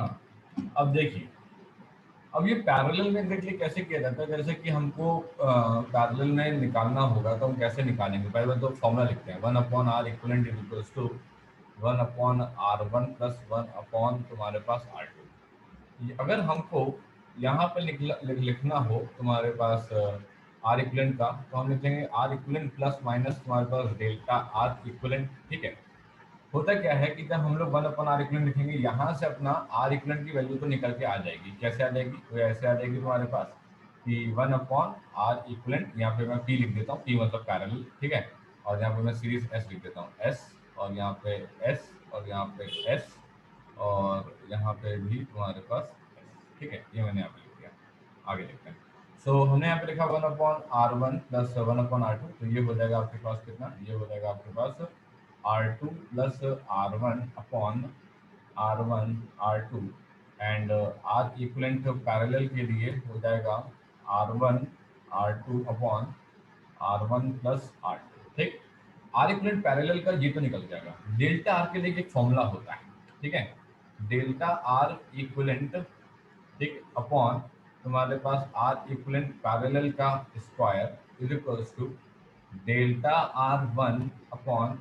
हाँ, अब देखिए, अब ये पैरेलल में एग्जैक्टली कैसे किया जाता है, जैसे कि हमको पैरेलल में निकालना होगा तो हम कैसे निकालेंगे। पहले तो फॉर्मूला लिखते हैं, 1/r equivalent is equals to 1/r1 plus 1 तुम्हारे पास r2। अगर हमको यहाँ पे लिखना हो तुम्हारे पास आर इक्वलेंट का, तो हम लिखेंगे आर इक्वलेंट प्लस माइनस तुम्हारे पास डेल्टा आर इक्वलेंट। ठीक है, होता क्या है कि जब हम लोग 1/r इक्वलेंट लिखेंगे, यहाँ से अपना आर इक्वलेंट की वैल्यू तो निकल के आ जाएगी। कैसे आ जाएगी? तो ऐसे आ जाएगी तुम्हारे पास कि 1/r इक्वलेंट, यहाँ पे मैं पी लिख देता हूँ, पी मतलब पैरेलल। ठीक है, और यहाँ पे मैं सीरीज एस लिख देता हूँ, एस, और यहाँ पे एस, और यहाँ पे एस, और यहाँ पे भी तुम्हारे पास एस। ठीक है, ये मैंने यहाँ पे लिख दिया। आगे देखते हैं। सो हमने यहाँ पे लिखा 1/r1 प्लस 1/r2, तो ये हो जाएगा आपके पास कितना, ये हो जाएगा आपके पास R2 plus R1 R2, and R equivalent parallel के लिए हो जाएगा R1 R2 upon R1 plus R2। ठीक, आर इक्वलेंट पैरेलल का ये तो निकल जाएगा। डेल्टा आर के लिए एक फॉर्मूला होता है। ठीक है, डेल्टा आर इक्वलेंट, ठीक, अपॉन तुम्हारे पास आर इक्वलेंट पैरेलल का square is equals to delta R1 upon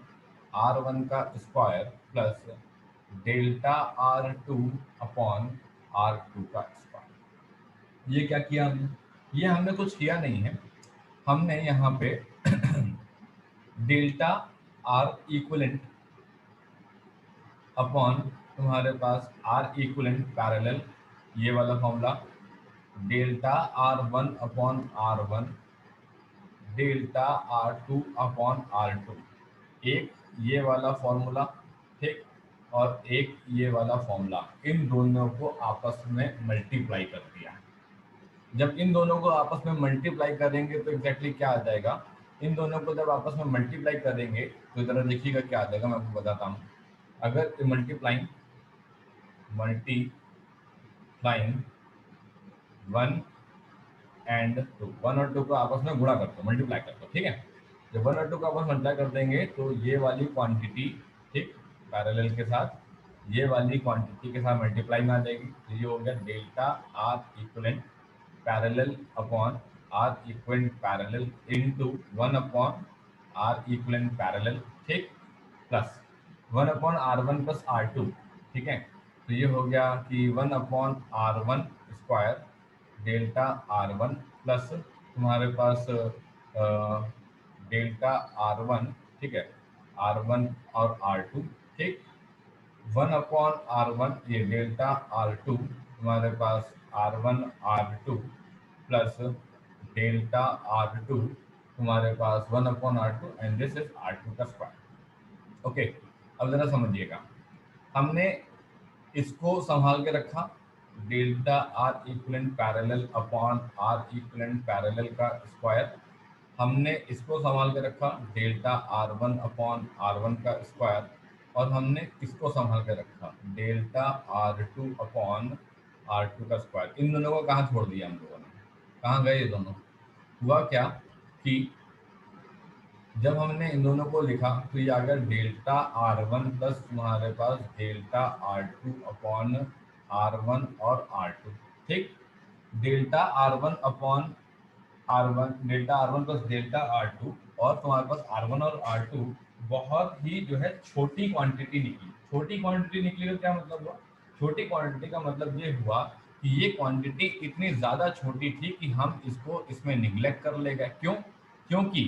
R1 का square plus delta R2 upon R2 का स्क्वायर। ये क्या किया हमने? ये हमने कुछ किया नहीं है, हमने यहाँ पे डेल्टा आर इक्वलेंट अपॉन तुम्हारे पास आर इक्वलेंट पैरेलल, ये वाला formula, delta R1 upon R1, delta R2 upon R2, एक ये वाला फॉर्मूला। ठीक, और एक ये वाला फॉर्मूला, इन दोनों को आपस में मल्टीप्लाई कर दिया। जब इन दोनों को आपस में मल्टीप्लाई करेंगे तो एग्जैक्टली क्या आ जाएगा, इन दोनों को जब आपस में मल्टीप्लाई करेंगे तो जरा देखिएगा क्या आ जाएगा, मैं आपको बताता हूँ। अगर multiplying one and two, one और टू को आपस में गुणा करते हो, मल्टीप्लाई करते हो। ठीक है, जब वन और टू को आपस में मल्टीप्लाई कर देंगे तो ये वाली क्वांटिटी, ठीक, पैरेलल के साथ ये वाली क्वांटिटी के साथ मल्टीप्लाई में आ जाएगी। तो ये हो गया delta R equivalent parallel upon R equivalent parallel into 1/r equivalent parallel. ठीक, प्लस 1/r1 प्लस R2। ठीक है, तो ये हो गया कि 1/r1 square delta R1 plus तुम्हारे पास डेल्टा R1, ठीक है, R1 और R2। ठीक, 1/r1 ये डेल्टा R2 तुम्हारे पास R1 R2 plus delta R2 तुम्हारे पास 1/r2, and this is R2 का स्क्वायर। ओके, अब जरा समझिएगा, हमने इसको संभाल के रखा, delta R equivalent parallel upon R equivalent parallel का स्क्वायर। हमने इसको संभाल के रखा, डेल्टा R1 अपॉन R1 का स्क्वायर। और हमने इसको संभाल के रखा, डेल्टा R2 अपॉन R2 का स्क्वायर। इन दोनों को कहाँ छोड़ दिया हम लोगों ने, कहाँ गए ये दोनों? हुआ क्या कि जब हमने इन दोनों को लिखा तो ये आ गया डेल्टा R1 प्लस तुम्हारे पास डेल्टा R2 अपॉन R1 और R2। ठीक, delta R1 upon R1, delta R1 plus delta R2, और तुम्हारे पास R1 और R2 बहुत ही जो है छोटी क्वांटिटी निकली। छोटी क्वांटिटी निकली तो क्या मतलब हुआ? छोटी क्वांटिटी का मतलब ये हुआ कि ये क्वांटिटी इतनी ज़्यादा छोटी थी कि हम इसको इसमें निगलेक्ट कर ले गए। क्यों? क्योंकि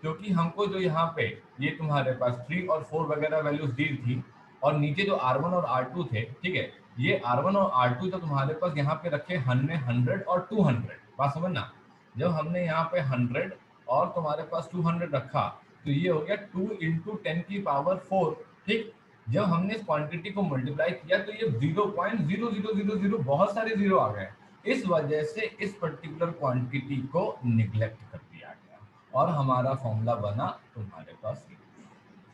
क्योंकि हमको जो यहाँ पे ये तुम्हारे पास 3 और 4 वगैरह वैल्यूज दी थी, और नीचे जो R1 और R2 थे, ठीक है, ये R1 और R2 तो तुम्हारे पास यहाँ पे रखे हमने 100 और 200। बात समझना, जब हमने यहाँ पे 100 और तुम्हारे पास 200 रखा तो ये हो गया 2 × 10⁴। ठीक, जब हमने इस क्वांटिटी को मल्टीप्लाई किया तो ये 0.0000 बहुत सारे जीरो आ गए। इस वजह से इस पर्टिकुलर क्वांटिटी को निगलेक्ट कर दिया गया और हमारा फॉर्मूला बना तुम्हारे पास।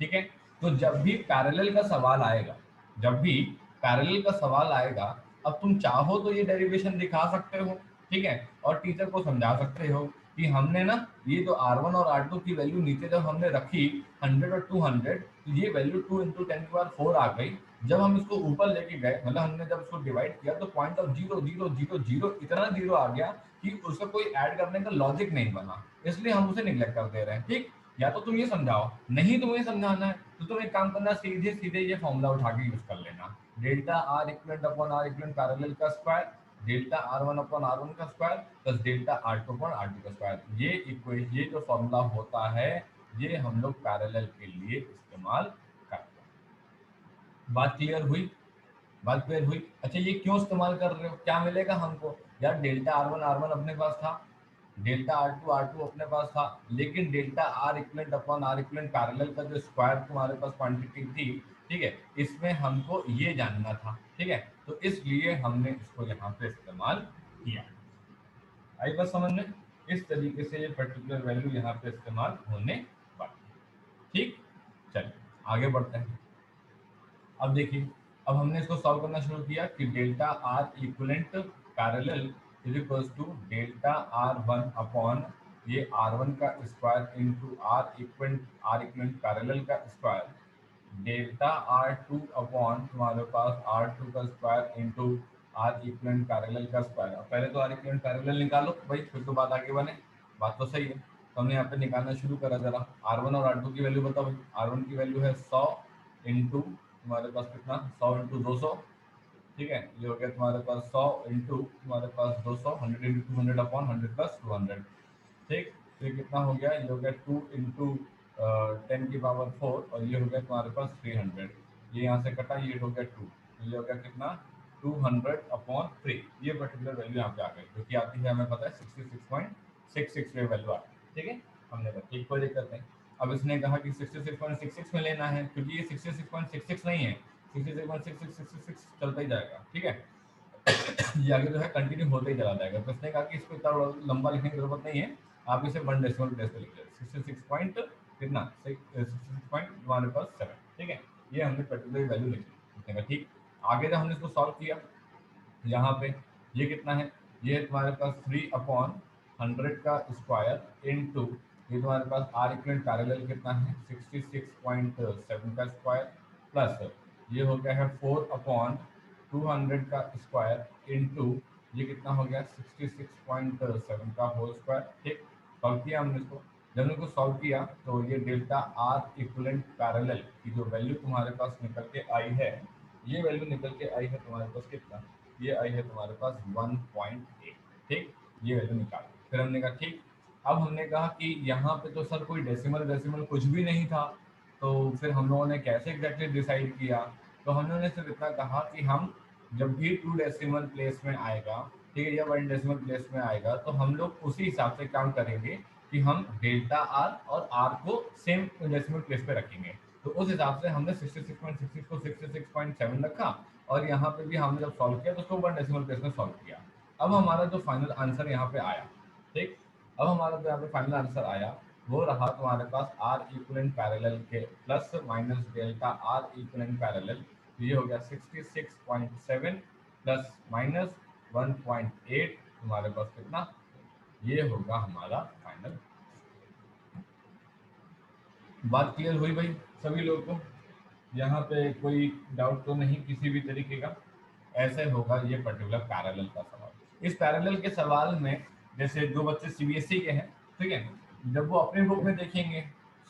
ठीक है, तो जब भी पैरेलल का सवाल आएगा, जब भी पैरेलल का सवाल आएगा, अब तुम चाहो तो ये डेरिवेशन दिखा सकते हो, ठीक है, और टीचर को समझा सकते हो कि हमने ना ये जो R1 और R2 की वैल्यू नीचे जब हमने रखी 100 और 200, तो ये वैल्यू 2 इंटू 10 की पावर 4 आ गई। जब हम इसको ऊपर लेके गए, मतलब हमने जब इसको डिवाइड किया, तो पॉइंट ऑफ 0 इतना जीरो आ गया कि उसका कोई ऐड करने का लॉजिक नहीं बना, इसलिए हम उसे निगलेक्ट कर दे रहे हैं। ठीक, या तो तुम ये समझाओ, नहीं तुम्हें समझाना है तो तुम एक काम करना, सीधे सीधे ये फॉर्मूला उठा के यूज कर लेना, delta R equivalent upon R equivalent parallel का square, delta R1 upon R1 का square plus delta R2 upon R2 का स्क्वायर। ये जो फॉर्मूला होता है, ये हम लोग पैरेलल के लिए इस्तेमाल करते हैं। बात क्लियर हुई? बात क्लियर हुई? अच्छा, ये क्यों इस्तेमाल कर रहे हो, क्या मिलेगा हमको? यार डेल्टा R1 अपने पास था, डेल्टा R2 अपने पास था, लेकिन delta R equivalent upon R equivalent parallel का जो स्क्वायर तुम्हारे पास क्वांटिटी थी, ठीक है, इसमें हमको ये जानना था। ठीक है, तो इसलिए हमने इसको यहाँ पे इस्तेमाल किया। आई बात समझ में? इस तरीके से ये पर्टिकुलर वैल्यू यहाँ पे इस्तेमाल होने वाली है। ठीक, चलिए आगे बढ़ते हैं। अब देखिए, अब हमने इसको सॉल्व करना शुरू किया कि delta R equivalent parallel is equals to delta R1 upon ये R1 का square into R equivalent parallel का स्क्वायर, डेल्टा R2 अपॉन तुम्हारे पास R2 का square into R equivalent parallel का स्क्वायर। अब पहले तो आर इक्वलेंट पैरेलल निकालो भाई, फिर तो बात आगे बने। बात तो सही है, तो हमने यहाँ पे निकालना शुरू करा। जरा R1 और R2 की वैल्यू बताओ भाई। R1 की वैल्यू है 100 इंटू तुम्हारे पास कितना, 100 इंटू 200। ठीक है, ये हो गया तुम्हारे पास 100 इंटू तुम्हारे पास 200, 100 इंटू 200 अपॉन 100 प्लस 200। ठीक, तो ये कितना हो गया, ये हो गया 2 इंटू 10 की पावर 4, और ये हो गया तुम्हारे पास 300। ये यहाँ से कटा, ये हो गया 2, तो ये हो गया कितना, 200 अपॉन 3। ये पर्टिकुलर वैल्यू यहाँ पे आ गई, जो कि आती है हमें पता है 66.66 पे वैल्यू आती है। ठीक है, हमने बताया ठीक, कोई दिक्कत नहीं। अब इसने कहा कि 66.66 में लेना है, क्योंकि ये 66.66 नहीं है, 66.6666 चलता ही जाएगा। ठीक है, ये आगे जो है कंटिन्यू होते ही चला जाएगा। तो इसने कहा कि इसको इतना लंबा लिखने की जरूरत नहीं है, आप इसे 1 डेसिमल प्लेस पे लिख लीजिए, 66 पॉइंट कितना, 66.7। ठीक है, ये हमने पर्टिकुलर वैल्यू लिखने का। ठीक, आगे जब हमने इसको सॉल्व किया, यहाँ पे ये कितना है, ये है तुम्हारे पास 3 अपॉन 100 का स्क्वायर इंटू ये तुम्हारे पास आर इक्वलेंट पैरेलल कितना है 66.7 का स्क्वायर, प्लस ये हो गया है 4 अपॉन 200 का स्क्वायर इंटू ये कितना हो गया 66.7 का होल स्क्वायर। ठीक, सॉल्व किया हमने इसको। जब हमने इसको सॉल्व किया तो ये डेल्टा आर इक्वलेंट पैरेलल की जो वैल्यू तुम्हारे पास निकल के आई है, ये वैल्यू निकल के आई है तुम्हारे पास कितना, ये आई है तुम्हारे पास 1.8। ठीक, ये वैल्यू निकाल, फिर हमने कहा ठीक। अब हमने कहा कि यहाँ पे तो सर कोई डेसिमल डेसिमल कुछ भी नहीं था, तो फिर हम लोगों ने कैसे एग्जैक्टली डिसाइड किया? तो हम लोगों ने सिर्फ इतना कहा कि हम जब भी 2 डेसिमल प्लेस में आएगा, ठीक है, या 1 डेसिमल प्लेस में आएगा, तो हम लोग उसी हिसाब से काम करेंगे कि हम डेल्टा आर और आर को सेम डेसिमल प्लेस पे रखेंगे। तो उस हिसाब से हमने 66.66 को 66.7 रखा, और यहाँ पे भी हमने जब सॉल्व किया तो उसको 1 डेसिमल प्लेस में सॉल्व किया। अब हमारा जो फाइनल आंसर यहाँ पे आया, ठीक, अब हमारा जो यहाँ पे फाइनल आंसर आया वो रहा तुम्हारे पास आर इक्वलेंट पैरेलल के plus minus delta R equivalent parallel. तो ये हो गया 66.7 प्लस माइनस 1.8, तुम्हारे पास कितना, ये होगा हमारा फाइनल। बात क्लियर हुई भाई सभी लोगों को? यहाँ पे कोई डाउट तो नहीं किसी भी तरीके का? ऐसे होगा ये पर्टिकुलर पैरेलल का सवाल। इस पैरेलल के सवाल में जैसे जो बच्चे सीबीएसई के हैं, ठीक है, जब वो अपने बुक में देखेंगे,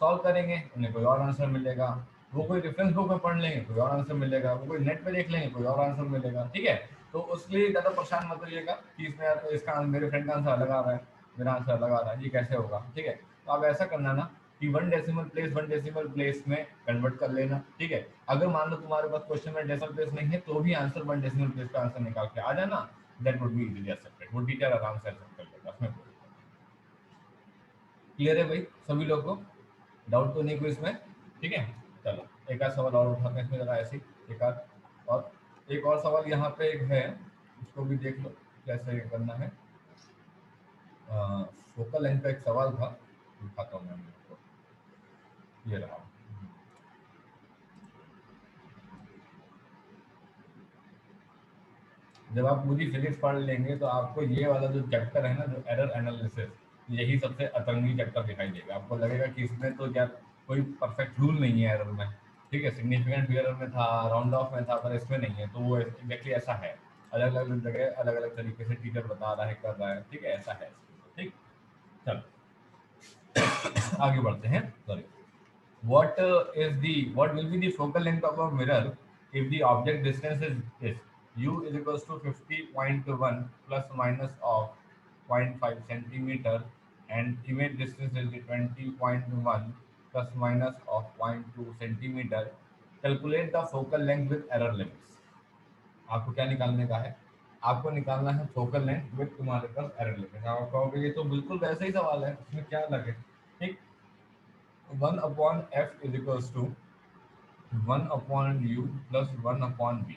सॉल्व करेंगे, उन्हें कोई और आंसर मिलेगा। वो कोई रेफरेंस बुक में पढ़ लेंगे, कोई और आंसर मिलेगा। वो कोई नेट पे देख लेंगे, कोई और आंसर मिलेगा। ठीक है, तो उसके लिए ज़्यादा परेशान मत होइएगा कि इसमें यार इसका मेरे फ्रेंड का आंसर अलग आ रहा है, मेरा आंसर अलग आ रहा है, ये कैसे होगा। ठीक है, तो आप ऐसा करना ना कि 1 डेसिमल प्लेस में कन्वर्ट कर लेना। ठीक है, अगर मान लो तुम्हारे पास क्वेश्चन में डेसिमल प्लेस नहीं है, तो भी आंसर 1 डेसिमल प्लेस का आंसर निकाल के आ जाना, that would be easily accepted. वो टीचर आराम से एक्सेप्ट कर लेगा, उसमें कोई क्लियर है भाई सभी लोगों को? डाउट तो नहीं कोई इसमें? ठीक है, चलो एक आध सवाल और उठाते हैं इसमें जरा ऐसे ही, एक आध और, एक और सवाल यहाँ पे एक है, उसको भी देख लो कैसे करना है। फोकल लेंथ का एक सवाल था, दिखाता हूँ मैं आपको, ये रहा। जब आप पूरी फिजिक्स पढ़ लेंगे तो आपको ये वाला जो चैप्टर है ना, जो एरर एनालिसिस, यही सबसे अतरंगी चक्कर दिखाई देगा। आपको लगेगा कि इसमें तो यार कोई परफेक्ट रूल नहीं है एरर में, ठीक है, सिग्निफिकेंट एरर में था, राउंड ऑफ में था, पर इसमें नहीं है। तो वो एग्जैक्टली ऐसा है, अलग अलग जगह अलग अलग तरीके से टीचर बता रहा है, कर रहा है, ठीक है, ऐसा है। ठीक, चलो आगे बढ़ते हैं। Sorry, what will be the focal length of a mirror if the object distance is u is equals to 50.1 plus minus of 0.5 centimeter and image distance is 20.1 plus minus of 0.2 centimeter. Calculate the focal length with error limits. आपको क्या निकालने का है? आपको निकालना है focal length with तुम्हारे पास error limit. आप कहोगे ये तो बिल्कुल वैसा ही सवाल है, इसमें क्या अलग है? ठीक, 1/f is equals to 1/u plus 1/v,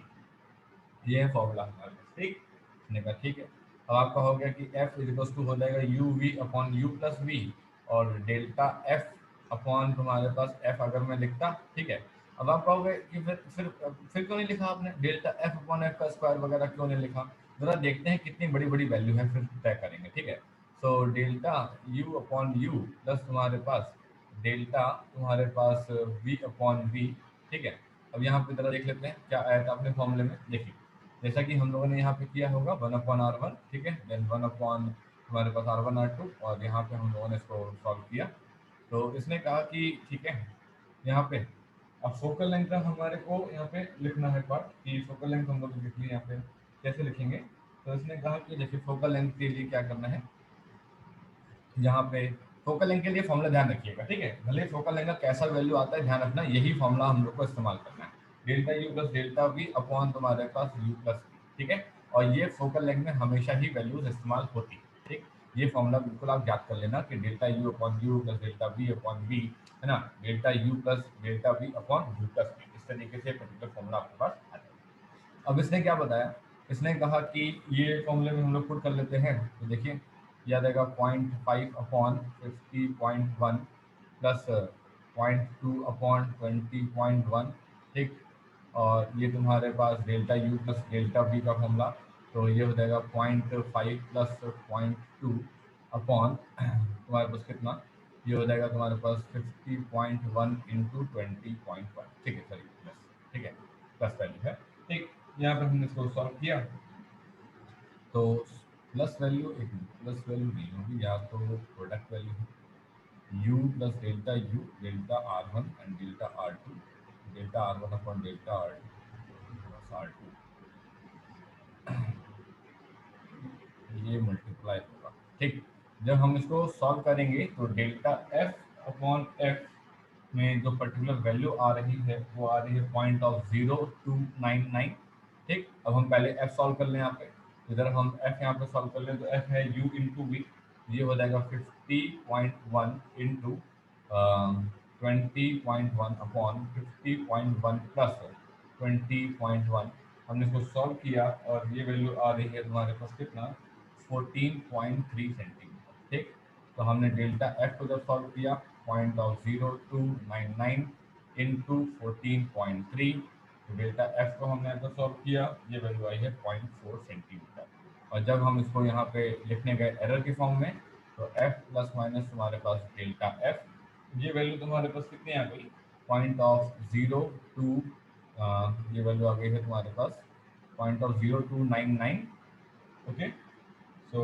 ये है फॉर्मूला हमारे पास। ठीक, इसने कहा ठीक है। अब आपका हो गया कि f इज इक्वल्स टू हो जाएगा U V upon U plus V, और डेल्टा f अपॉन तुम्हारे पास f अगर मैं लिखता, ठीक है। अब आप कहोगे कि फिर क्यों नहीं लिखा आपने डेल्टा f अपॉन एफ का स्क्वायर वगैरह क्यों नहीं लिखा? जरा देखते हैं कितनी बड़ी बड़ी वैल्यू है, फिर तय करेंगे। ठीक है, so delta u upon U plus तुम्हारे पास डेल्टा तुम्हारे पास v अपॉन v। ठीक है, अब यहाँ पे जरा देख लेते हैं क्या आया था अपने फॉर्मूले में। देखिए, जैसा कि हम लोगों ने यहाँ पे किया होगा 1/r1, ठीक है, देन 1 अपॉन हमारे पास r1 r2, और यहाँ पे हम लोगों ने इसको सॉल्व किया। तो इसने कहा कि ठीक है, यहाँ पे अब फोकल लेंथ का हमारे को यहाँ पे लिखना है पार्ट, कि फोकल लेंथ हम लोग लिख लिए यहाँ पे, कैसे लिखेंगे? तो इसने कहा कि देखिए फोकल लेंथ के लिए क्या करना है, यहाँ पे फोकल लेंथ के लिए फॉर्मूला ध्यान रखिएगा। ठीक है, भले फोकल लेंथ का कैसा वैल्यू आता है ध्यान रखना, यही फॉर्मूला हम लोग को इस्तेमाल करना है, delta U plus delta V upon तुम्हारे पास यू प्लस वी। ठीक है, और ये फोकल लेंथ में हमेशा ही वैल्यूज इस्तेमाल होती है। ठीक, ये फॉर्मूला बिल्कुल आप याद कर लेना कि delta U upon U plus delta V upon V, है ना, delta U plus delta V upon U plus V, इस तरीके से पर्टिकुलर फॉर्मूला आपके पास आ जाएगा। अब इसने क्या बताया, इसने कहा कि ये फॉर्मूले में हम लोग पुट कर लेते हैं। तो देखिए याद आएगा 0.5/50.1 प्लस 0.2/20.1। ठीक, और ये तुम्हारे पास delta U plus delta V का फॉर्मूला, तो ये हो जाएगा 0.5 प्लस 0.2 अपॉन तुम्हारे पास कितना, ये हो जाएगा तुम्हारे पास 50.1 इंटू 20.1। ठीक है, सॉरी प्लस, ठीक है, प्लस वैल्यू है। ठीक, यहाँ पर हमने इसको सॉल्व किया, तो प्लस वैल्यू, एक प्लस वैल्यू नहीं होगी, या तो प्रोडक्ट वैल्यू है, u plus delta r1 and delta r2, delta r1 upon delta r2, ये मल्टीप्लाई होगा। ठीक, जब हम इसको सॉल्व करेंगे तो डेल्टा f अपॉन f में जो पर्टिकुलर वैल्यू आ रही है वो आ रही है 0.0299। ठीक, अब हम पहले f सॉल्व कर लें यहाँ पे, इधर हम f यहाँ पे सॉल्व कर लें, तो f है u इंटू वी, ये हो जाएगा 50.1 इंटू 20.1 अपॉन 50.1 प्लस 20.1। हमने इसको सॉल्व किया और ये वैल्यू आ रही है तुम्हारे पास कितना, 14.3 सेंटीमीटर। ठीक, तो हमने डेल्टा एफ को जब सॉल्व किया 0.0299 इंटू 14.3, तो डेल्टा एफ को हमने अगर सॉल्व किया, ये वैल्यू आई है 0.4 सेंटीमीटर। और जब हम इसको यहाँ पे लिखने गए एरर के फॉर्म में, तो एफ प्लस माइनस तुम्हारे पास डेल्टा एफ, ये वैल्यू तुम्हारे पास कितनी आ गई, 0.02, ये वैल्यू आ गई है तुम्हारे पास 0.0299। ओके, सो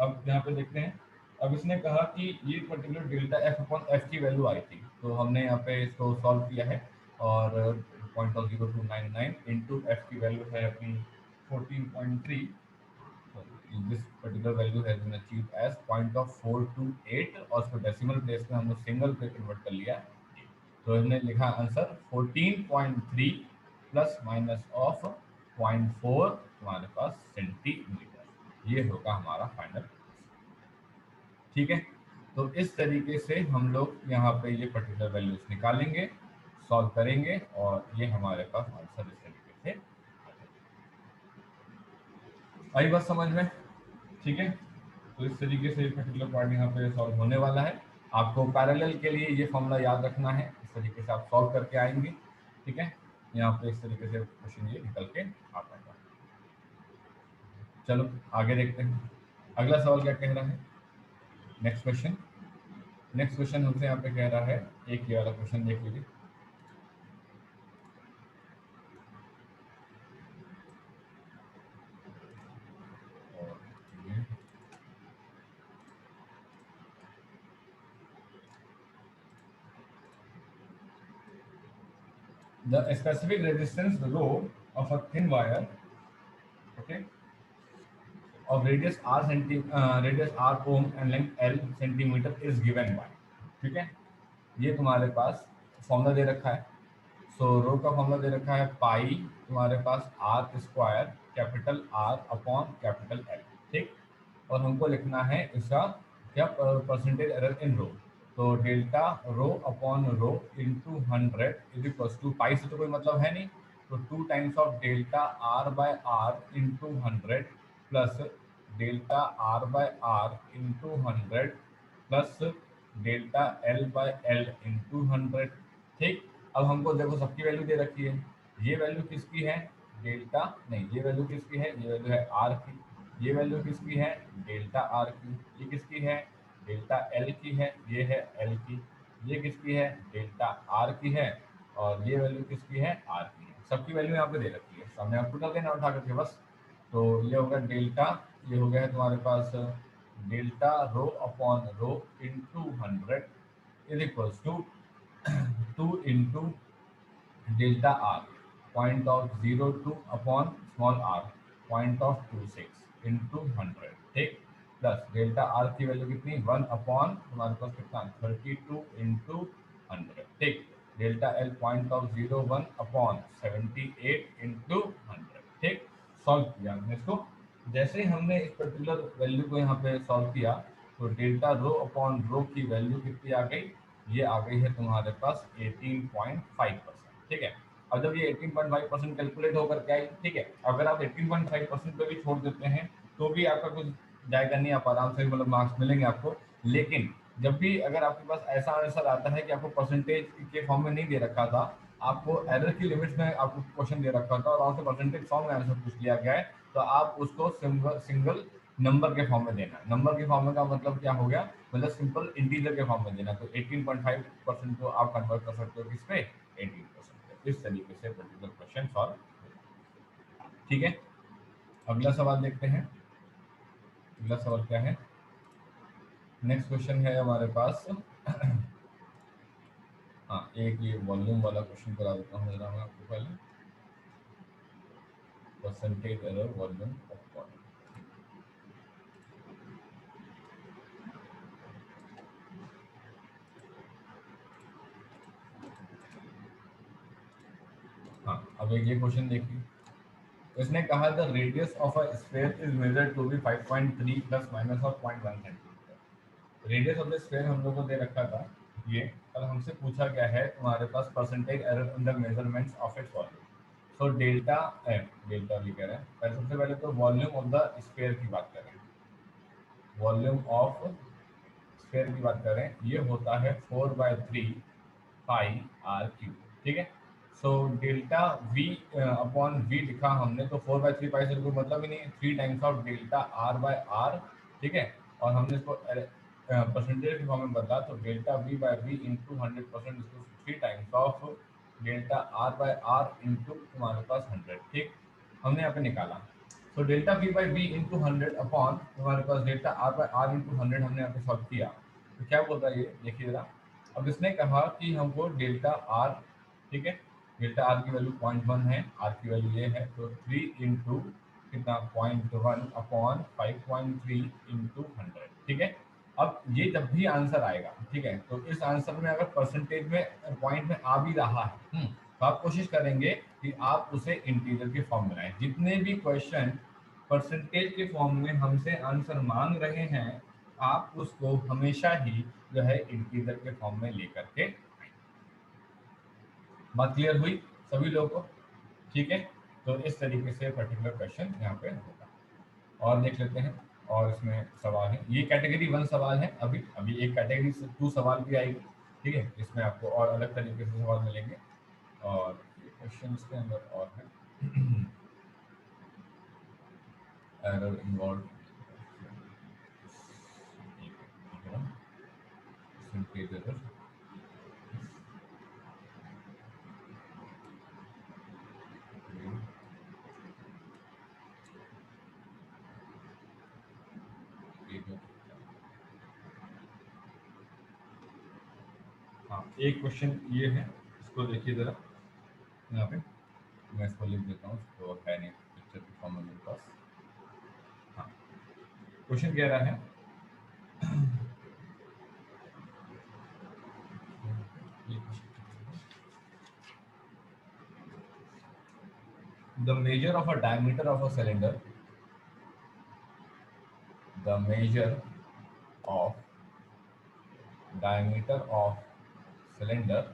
अब यहाँ पे देखते हैं। अब इसने कहा कि ये particular delta F upon F की वैल्यू आई थी, तो हमने यहाँ पे इसको सॉल्व किया है, और 0.0299 इंटू एफ की वैल्यू है अपनी 14.3, this particular value has been achieved as 0.428, और उसको डेसिमल प्लेस में हमने सिंगल पे कन्वर्ट कर लिया। तो हमने लिखा आंसर 14.3 प्लस माइनस ऑफ 0.4 तुम्हारे पास सेंटीमीटर, ये होगा हमारा फाइनल। ठीक है, तो इस तरीके से हम लोग यहाँ पे ये पर्टिकुलर वैल्यूज निकालेंगे, सॉल्व करेंगे, और ये हमारे पास आंसर इस तरीके से आई बात समझ में? ठीक है, तो इस तरीके से पर्टिकुलर पार्ट यहाँ पे सॉल्व होने वाला है। आपको पैरेलल के लिए ये फॉर्मूला याद रखना है, इस तरीके से आप सॉल्व करके आएंगे। ठीक है, यहाँ पे इस तरीके से क्वेश्चन ये निकल के आ पाएगा। चलो आगे देखते हैं, अगला सवाल क्या कह रहा है। Next question. नेक्स्ट क्वेश्चन हमसे यहाँ पे कह रहा है, एक ये वाला क्वेश्चन देख लीजिए। और ये the specific resistance rho of a thin wire, okay, of radius r ohm and length l centimeter is given by, ठीक है। ये तुम्हारे पास फॉर्मूला दे रखा है। सो रो का फॉर्मूला दे रखा है पाई तुम्हारे पास R square capital R upon capital L, ठीक। और हमको लिखना है इसका क्या परसेंटेज एरर इन रो। तो delta rho upon rho into 100 is equal to pi से तो कोई मतलब है नहीं, तो 2 times of delta R by R into 100 plus delta R by R into 100 plus delta L by L into 100, ठीक। अब हमको देखो सबकी वैल्यू दे रखी है। ये वैल्यू किसकी है? डेल्टा नहीं, ये वैल्यू किसकी है? ये वैल्यू है आर की। ये वैल्यू किसकी है? डेल्टा आर की। ये किसकी है? डेल्टा एल की है। ये है एल की। ये किसकी है? डेल्टा आर की है। और ये वैल्यू किसकी है? आर की है। सबकी वैल्यू यहाँ पे दे रखी है, सामने आपको कर देना उठा करके बस। तो ये होगा डेल्टा, ये हो गया है तुम्हारे पास delta rho upon rho into 100 is equals to 2 into delta R point of 02 upon small R point of 26 into 100, ठीक। प्लस डेल्टा आर की वैल्यू कितनी? 1 अपॉन तुम्हारे पास कितना? 32 इंटू 100, ठीक। Delta L point of 01 upon 78 into 100, ठीक। Solve किया हमने इसको। जैसे ही हमने इस पर्टिकुलर वैल्यू को यहाँ पे सॉल्व किया, तो डेल्टा रो अपॉन रो की वैल्यू कितनी आ गई? ये आ गई है तुम्हारे पास 18.5%, ठीक है। अब जब ये 18.5% कैलकुलेट होकर के आई, ठीक है, अगर आप 18.5% पे भी छोड़ देते हैं तो भी आपका कुछ जाएगा नहीं, आप आराम से मतलब मार्क्स मिलेंगे आपको। लेकिन जब भी अगर आपके पास ऐसा आंसर आता है कि आपको परसेंटेज के फॉर्म में नहीं दे रखा था, आपको एरर की लिमिट्स में आपको क्वेश्चन दे रखा था और आपसे परसेंटेज फॉर्म में आंसर पूछ लिया गया है, तो आप उसको सिंगल सिंगल नंबर के फॉर्म में देना है। नंबर के फॉर्म में का मतलब क्या हो गया? मतलब सिंपल इंटीजर के फॉर्म में देना। तो 18.5% को आप कन्वर्ट कर सकते हो किस पे? 18%। इस तरीके से पर्टिकुलर क्वेश्चन सॉल्व, ठीक है। अगला सवाल देखते हैं। अगला सवाल क्या है? नेक्स्ट क्वेश्चन है हमारे पास हाँ, एक ये वॉल्यूम वाला क्वेश्चन करा देता हूँ जरा मैं आपको पहले। Percentage error volume of body. हाँ, अब एक ये क्वेश्चन देखिए। इसने कहा the radius of a sphere is measured to be 5.3 plus minus of 0.1 centimetre. Radius of the sphere हम लोग को दे रखा था ये, और हमसे पूछा गया है तुम्हारे पास percentage error in the measurements of its volume. So delta M, delta भी कह रहे हैं पहले, सबसे पहले तो वॉल्यूम ऑफ द स्फीयर की बात करें। वॉल्यूम ऑफ स्फीयर की बात करें, ये होता है 4/3 पाई आर क्यूब, ठीक है। So delta V upon V लिखा हमने, तो 4/3 पाई से कोई मतलब ही नहीं है, 3 times of delta R by R, ठीक है। और हमने इसको परसेंटेज के फॉर्म में बदला, तो delta V by V into 100%, इसको 3 times of delta R by R into तुम्हारे पास 100, ठीक। हमने यहाँ पे निकाला। तो delta V by V into 100 upon हमारे पास delta R by R into 100 हमने यहाँ पे सॉल्व किया। तो क्या बोल रहा है ये देखिए जरा। अब इसने कहा कि हमको डेल्टा आर, ठीक है, डेल्टा आर की वैल्यू 0.1 है, आर की वैल्यू ये है, तो 3 इंटू कितना 0.1 अपॉन 5.3 इंटू 100, ठीक है। अब ये जब भी आंसर आएगा, ठीक है, तो इस आंसर में अगर परसेंटेज में पॉइंट में आ भी रहा है, तो आप कोशिश करेंगे कि आप उसे इंटीजर के फॉर्म में लाएं। जितने भी क्वेश्चन परसेंटेज के फॉर्म में हमसे आंसर मांग रहे हैं, आप उसको हमेशा ही जो है इंटीजर के फॉर्म में लेकर के आएं। बात क्लियर हुई सभी लोगों को? ठीक है। तो इस तरीके से पर्टिकुलर क्वेश्चन यहाँ पे होगा। और देख लेते हैं, और इसमें सवाल है, ये कैटेगरी 1 सवाल है। अभी अभी एक कैटेगरी 2 सवाल भी आएगी, ठीक है, इसमें आपको और अलग तरीके से सवाल मिलेंगे। और क्वेश्चन के अंदर और है एरर इन्वॉल्व, पेज एरर, हाँ एक क्वेश्चन ये है, इसको देखिए जरा यहाँ पे, मैं इसको लिख देता हूँ, इसको है नहीं पिक्चर की फॉर्म में मेरे पास। हाँ क्वेश्चन कह रहा है the measure of a diameter of a cylinder, the measure of diameter of cylinder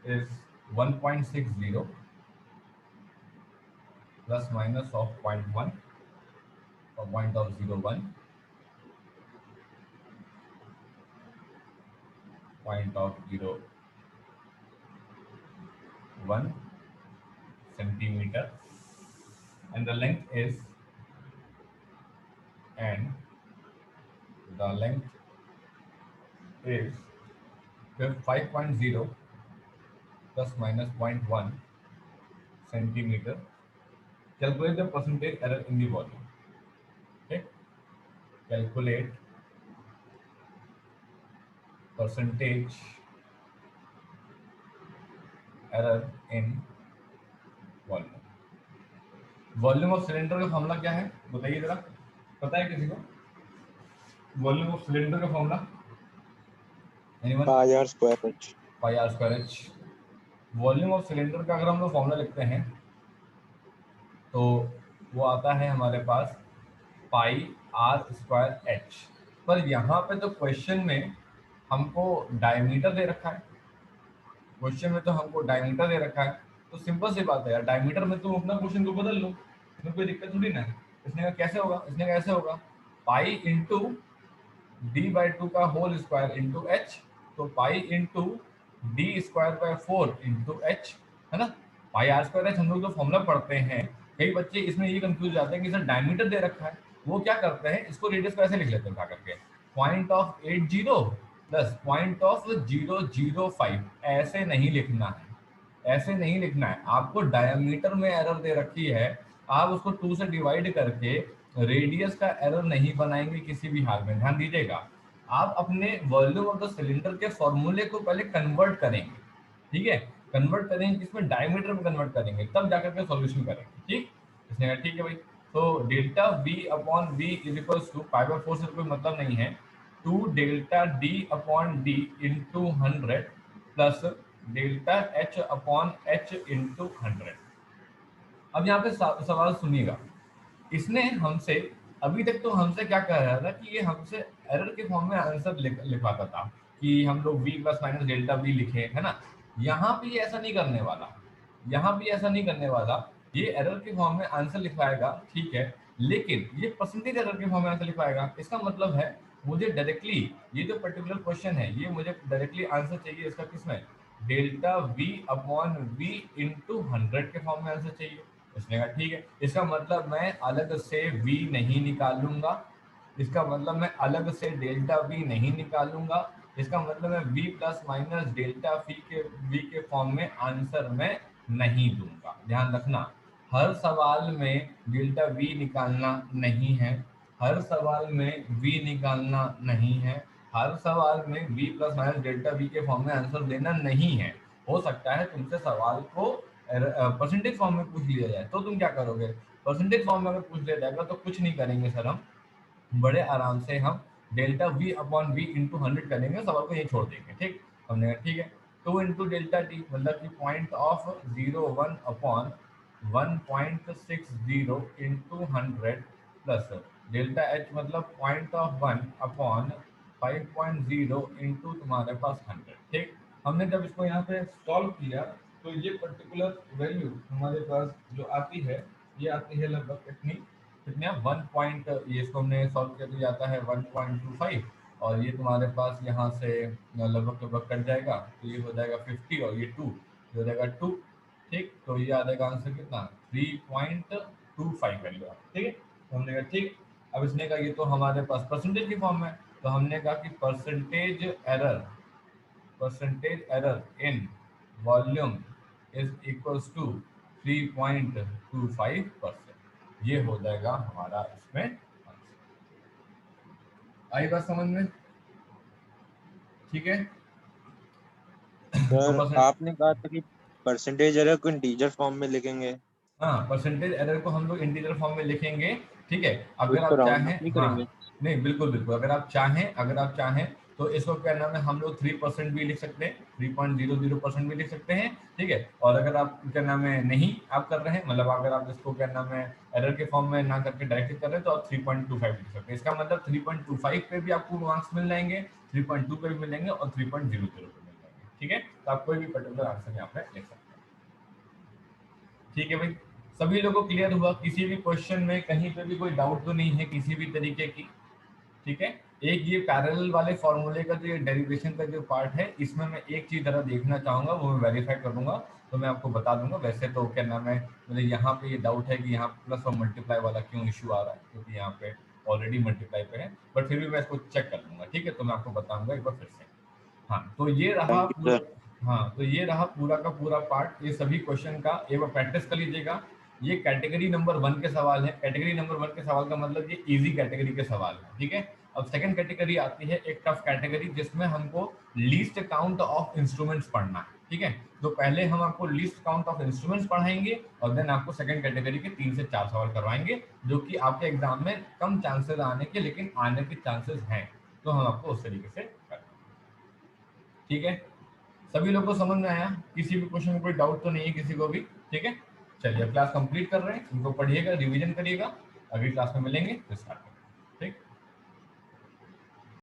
is 1.60 plus minus of 0.1 or 0.01, 0.01 centimeter, and the length is, and the length is 5.0 plus minus 0.1 centimeter. Calculate the percentage error in the volume. Okay, calculate percentage error in volume. Volume of cylinder का formula क्या है बताइए जरा, पता है किसी को? Volume of cylinder का formula anyone? Pi R square H. Pi R square H. Volume of cylinder का अगर हम लोग फॉर्मूला लिखते हैं तो वो आता है हमारे पास पाई आर स्क्वायर एच। पर यहाँ पे तो क्वेश्चन में हमको डायमीटर दे रखा है, क्वेश्चन में तो हमको डायमीटर दे रखा है, तो सिंपल सी बात है यार, डायमीटर में तुम अपना क्वेश्चन को बदल लो, इसमें कोई दिक्कत थोड़ी ना है। इसने कहा कैसे होगा, इसने कहा ऐसे होगा, पाई इंटू d/2 का होल स्क्वायर इंटू एच, तो pi into D square by 4 into H, है ना। पाई आर स्क्वायर एच हम लोग जो फॉर्मूला पढ़ते हैं, कई बच्चे इसमें ये कंफ्यूज जाते हैं कि सर डायमीटर दे रखा है, वो क्या करते हैं इसको रेडियस को ऐसे लिख लेते हैं उठा करके, 0.80 प्लस 0.005, ऐसे नहीं लिखना है, ऐसे नहीं लिखना है आपको। डायमीटर में एरर दे रखी है, आप उसको 2 से डिवाइड करके रेडियस का एरर नहीं बनाएंगे किसी भी हाल में, ध्यान दीजिएगा। आप अपने वॉल्यूम ऑफ द सिलेंडर के फॉर्मूले को पहले कन्वर्ट करेंगे, ठीक है, कन्वर्ट करेंगे किसमें, डायमीटर में कन्वर्ट करेंगे, तब जाकर के सॉल्यूशन करेंगे, ठीक। इसने कहा ठीक है भाई, तो delta V upon V is equals to π/4 से कोई मतलब नहीं है, 2 delta D upon D into 100 plus delta H upon H into 100। अब यहाँ पे सवाल सुनिएगा, इसने हमसे अभी तक तो हमसे क्या कह रहा था कि ये हमसे एरर के फॉर्म में आंसर लिखवाता था कि हम लोग v plus minus delta v लिखे, है ना। यहाँ पे ये ऐसा नहीं करने वाला, यहाँ भी ऐसा नहीं करने वाला, ये एरर के फॉर्म में आंसर लिखवाएगा, ठीक है, लेकिन ये परसेंटेज एरर के फॉर्म में आंसर लिखवाएगा। इसका मतलब है मुझे डायरेक्टली ये जो पर्टिकुलर क्वेश्चन है ये मुझे डायरेक्टली आंसर चाहिए इसका किसमें, delta v upon v into 100 के फॉर्म में आंसर चाहिए। उसने कहा ठीक है, इसका मतलब मैं अलग से v नहीं निकालूंगा, इसका मतलब मैं अलग से डेल्टा v नहीं निकालूंगा, इसका मतलब मैं v plus minus delta v के फॉर्म में आंसर में नहीं दूंगा। ध्यान रखना, हर सवाल में डेल्टा v निकालना नहीं है, हर सवाल में v निकालना नहीं है, हर सवाल में v plus minus delta v के फॉर्म में आंसर देना नहीं है। हो सकता है तुमसे सवाल को परसेंटेज फॉर्म में पूछ लिया जाए तो तुम क्या करोगे, परसेंटेज फॉर्म में अगर पूछ लिया जाएगा तो कुछ नहीं करेंगे सर, हम बड़े आराम से हम delta v upon V into 100 करेंगे, सवाल को यही छोड़ देंगे, ठीक। हमने कहा ठीक है, 2 इंटू डेल्टा टी मतलब कि point of 01 upon 1.60 into 100 plus delta H मतलब पॉइंट ऑफ 1 अपॉन 5.0 इंटू तुम्हारे पास 100, ठीक। हमने जब इसको यहाँ पे सॉल्व किया तो ये पर्टिकुलर वैल्यू हमारे पास जो आती है, ये आती है लगभग कितनी, कितने 1 पॉइंट, ये इसको हमने सॉल्व किया तो ये आता है 1.25, और ये तुम्हारे पास यहाँ से लगभग कट जाएगा तो ये हो जाएगा 50 और ये 2 हो जाएगा 2, ठीक। तो ये आ जाएगा आंसर कितना 3.25 वैल्यू, ठीक है। तो हमने कहा ठीक। अब इसने कहा ये तो हमारे पास परसेंटेज की फॉर्म में, तो हमने कहा कि percentage error in volume is equals to 3.25%। ये हो जाएगा हमारा इसमें आंसर। आई बात समझ में? ठीक है। तो सर आपने कहा था कि परसेंटेज एरर को इंटीजर फॉर्म में लिखेंगे, हाँ, परसेंटेज एरर को हम लोग इंटीजर फॉर्म में लिखेंगे। ठीक है, तो अगर इसको आप राउंड चाहें, ऑफ नहीं हाँ करेंगे? नहीं बिल्कुल बिल्कुल, अगर आप चाहें तो इसको क्या नाम है, हम लोग 3% भी लिख सकते हैं, 3.00% भी लिख सकते हैं। ठीक है, और अगर आप क्या नाम है नहीं आप कर रहे हैं, मतलब अगर आप इसको क्या नाम है एरर के फॉर्म में ना करके डायरेक्ट कर रहे हैं, तो आप 3.25 लिख सकते हैं। इसका मतलब 3.25 पे भी आपको मार्क्स मिल जाएंगे, 3.2 पे भी मिल जाएंगे और 3.00 पे मिल जाएंगे। ठीक है, तो आप कोई भी पर्टिकुलर आंसर यहाँ पे लिख सकते हैं। ठीक है भाई, सभी लोगों को क्लियर हुआ? किसी भी क्वेश्चन में कहीं पे भी कोई डाउट तो नहीं है किसी भी तरीके की? ठीक है, एक ये पैरेलल वाले फॉर्मूले का जो ये डेरिवेशन का जो पार्ट है, इसमें मैं एक चीज जरा देखना चाहूंगा, वो मैं वेरीफाई कर दूंगा, तो मैं आपको बता दूंगा। वैसे तो क्या नाम है, मुझे यहाँ पे ये डाउट है कि यहाँ प्लस और मल्टीप्लाई वाला क्यों इशू आ रहा है, क्योंकि यहाँ पे ऑलरेडी मल्टीप्लाई पे है, बट फिर भी मैं इसको चेक कर लूंगा। ठीक है, तो मैं आपको बताऊंगा एक बार फिर से। हाँ, तो ये रहा थैंक यू पूरा। सर। हाँ, तो ये रहा पूरा का पूरा पार्ट, ये सभी क्वेश्चन का एक बार प्रैक्टिस कर लीजिएगा। ये कैटेगरी नंबर 1 के सवाल है। कैटेगरी नंबर 1 के सवाल का मतलब ये इजी कैटेगरी के सवाल है। ठीक है, अब सेकंड कैटेगरी आती है एक टफ कैटेगरी, जिसमें हमको लीस्ट काउंट ऑफ इंस्ट्रूमेंट्स पढ़ना है। ठीक है, तो पहले हम आपको लीस्ट काउंट ऑफ इंस्ट्रूमेंट्स पढ़ाएंगे और देन आपको सेकंड कैटेगरी के 3 से 4 सवाल करवाएंगे, जो कि आपके एग्जाम में कम चांसेस आने के, लेकिन आने के चांसेस हैं, तो हम आपको उस तरीके से करेंगे। ठीक है, सभी लोग को समझ में आया? किसी भी क्वेश्चन में कोई डाउट तो नहीं है किसी को भी? ठीक है, चलिए अब क्लास कंप्लीट कर रहे हैं, इनको पढ़िएगा, रिवीजन करिएगा, अगली क्लास में मिलेंगे तो स्टार्ट